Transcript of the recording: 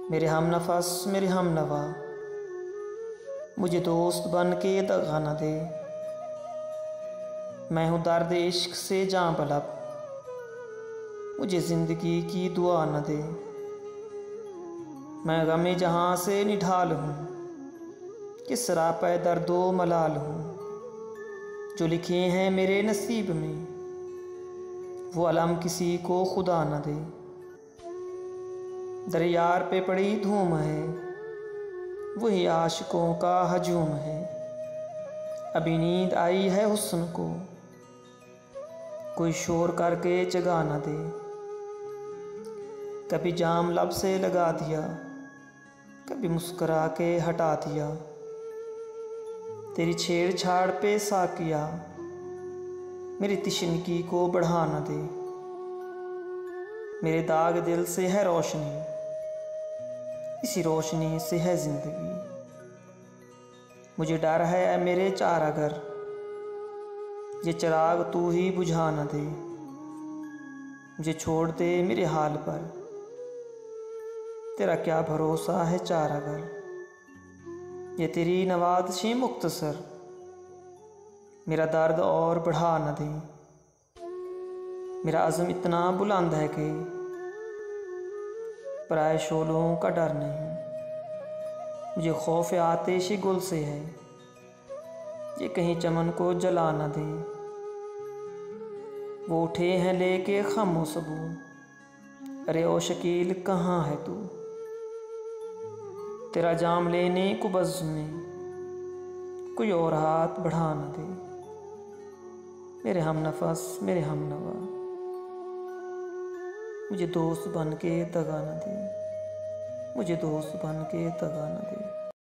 मेरे हम नफस मेरे हम नवा, मुझे दोस्त बन के दगा न दे। मैं हूँ दर्द इश्क से जां बलब, मुझे ज़िंदगी की दुआ न दे। मैं गमे जहाँ से निढाल हूँ, कि सरापे दर्दो मलाल हूँ। जो लिखे हैं मेरे नसीब में, वो अलम किसी को खुदा न दे। दरियार पे पड़ी धूम है, वही आशिकों का हजूम है। अभी नींद आई है हुस्न को, कोई शोर करके जगा न दे। कभी जाम लब से लगा दिया, कभी मुस्करा के हटा दिया। तेरी छेड़छाड़ पे साकिया, मेरी तिश्नगी को बढ़ा न दे। मेरे दाग दिल से है रोशनी, इसी रोशनी से है जिंदगी। मुझे डर है मेरे चारागर, ये चिराग तू ही बुझा न दे। मुझे छोड़ दे मेरे हाल पर, तेरा क्या भरोसा है चारागर। ये तेरी नवाज़िश मुख्तसर, मेरा दर्द और बढ़ा न दे। मेरा अज़्म इतना बुलंद है कि पराए शोलों का डर नहीं। मुझे खौफ आतिश गुल से है, ये कहीं चमन को जला न दे। वो उठे हैं लेके खामो सबू, अरे ओ शकील कहाँ है तू। तेरा जाम लेने को बज़्म में कोई और हाथ बढ़ा न दे। मेरे हम नफस मेरे हम नवा, मुझे दोस्त बन के दगा न दे। मुझे दोस्त बन के दगा न दे।